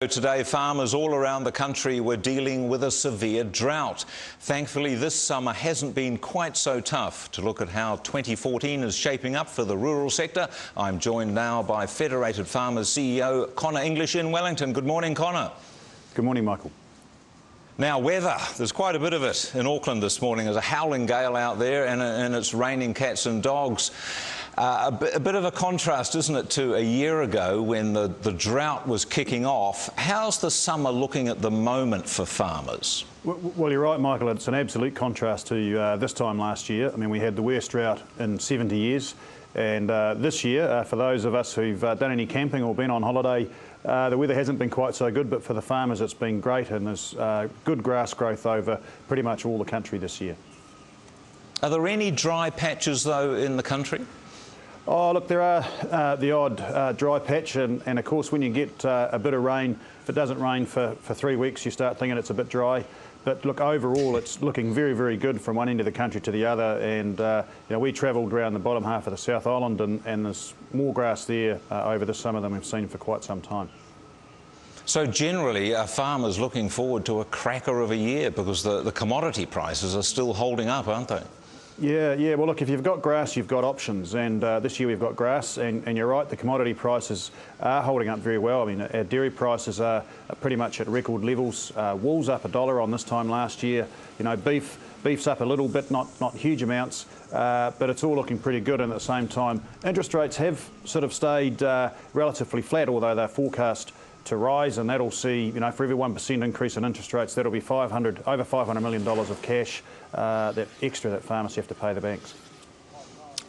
Today, farmers all around the country were dealing with a severe drought. Thankfully, this summer hasn't been quite so tough. To look at how 2014 is shaping up for the rural sector, I'm joined now by Federated Farmers CEO Conor in Wellington. Good morning, Conor. Good morning, Michael. Now, weather. There's quite a bit of it in Auckland this morning. There's a howling gale out there and it's raining cats and dogs. A bit of a contrast, isn't it, to a year ago when the drought was kicking off. How's the summer looking at the moment for farmers? Well, you're right, Michael. It's an absolute contrast to this time last year. I mean, we had the worst drought in 70 years. And this year, for those of us who've done any camping or been on holiday, the weather hasn't been quite so good, but for the farmers it's been great, and there's good grass growth over pretty much all the country this year. Are there any dry patches, though, in the country? Oh, look, there are the odd dry patch, and of course when you get a bit of rain, if it doesn't rain for 3 weeks, you start thinking it's a bit dry. But look, overall it's looking very, very good from one end of the country to the other, and you know, we travelled around the bottom half of the South Island, and there's more grass there over this summer than we've seen for quite some time. So generally, are farmers looking forward to a cracker of a year because the commodity prices are still holding up, aren't they? Yeah. Well, look, if you've got grass, you've got options, and this year we've got grass, and you're right, the commodity prices are holding up very well. I mean, our dairy prices are pretty much at record levels. Wool's up $1 on this time last year. You know, beef's up a little bit, not huge amounts, but it's all looking pretty good. And at the same time, interest rates have sort of stayed relatively flat, although they're forecast to rise, and that'll see, you know, for every 1% increase in interest rates, that'll be over $500 million of cash, that extra that farmers have to pay the banks.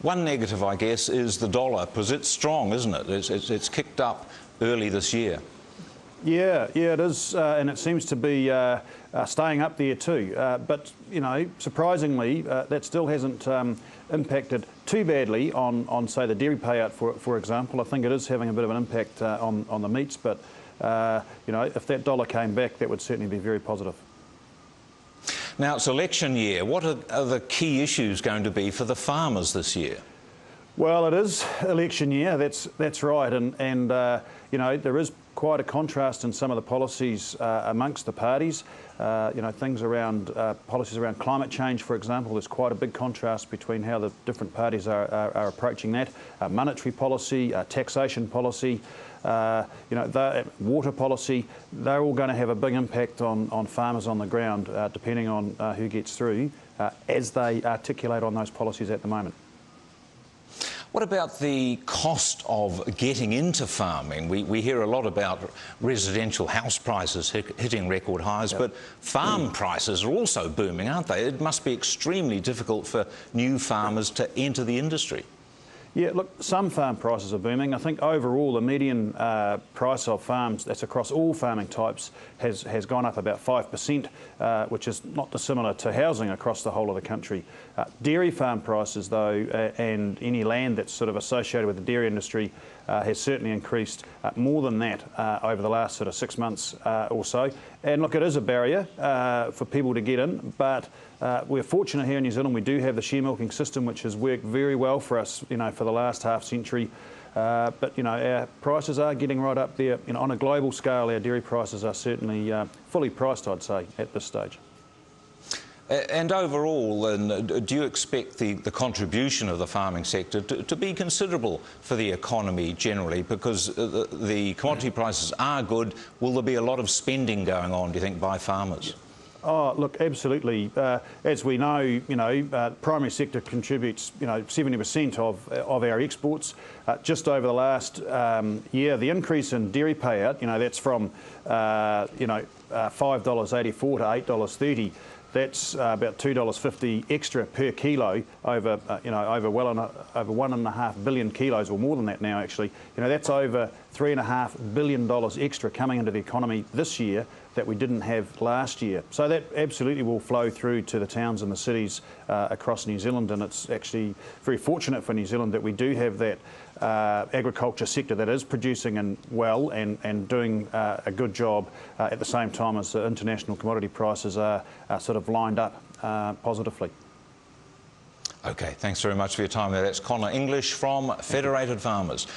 One negative, I guess, is the dollar, because it's strong, isn't it? It's kicked up early this year. Yeah, it is, and it seems to be staying up there too. But, you know, surprisingly, that still hasn't impacted too badly on, say, the dairy payout, for example. I think it is having a bit of an impact on the meats, but, you know, if that dollar came back, that would certainly be very positive. Now, it's election year. What are the key issues going to be for the farmers this year? Well, it is election year, that's right, and you know, there is quite a contrast in some of the policies amongst the parties. You know, things around policies around climate change, for example, there's quite a big contrast between how the different parties are approaching that. Monetary policy, taxation policy, you know, water policy, they're all going to have a big impact on farmers on the ground, depending on who gets through, as they articulate on those policies at the moment. What about the cost of getting into farming? We hear a lot about residential house prices hitting record highs, but farm prices are also booming, aren't they? It must be extremely difficult for new farmers to enter the industry. Yeah, look, some farm prices are booming. I think overall the median price of farms, that's across all farming types, has gone up about 5%, which is not dissimilar to housing across the whole of the country. Dairy farm prices, though, and any land that's sort of associated with the dairy industry has certainly increased more than that over the last sort of 6 months or so. And look, it is a barrier for people to get in, but we're fortunate here in New Zealand. We do have the share milking system, which has worked very well for us, you know, for the last half century. But, you know, our prices are getting right up there. You know, on a global scale, our dairy prices are certainly fully priced, I'd say, at this stage. And overall, do you expect the contribution of the farming sector to be considerable for the economy generally? Because the commodity prices are good. Will there be a lot of spending going on, do you think, by farmers? Oh, look, absolutely. As we know, you know, primary sector contributes, you know, 70% of our exports. Just over the last year, the increase in dairy payout, you know, that's from, you know, $5.84 to $8.30. That's about $2.50 extra per kilo over, you know, over 1.5 billion kilos, or more than that now, actually. You know, that's over $3.5 billion extra coming into the economy this year that we didn't have last year. So that absolutely will flow through to the towns and the cities across New Zealand, and it's actually very fortunate for New Zealand that we do have that agriculture sector that is producing well and doing a good job at the same time as the international commodity prices are sort of lined up positively. OK, thanks very much for your time there. That's Conor from Federated Farmers.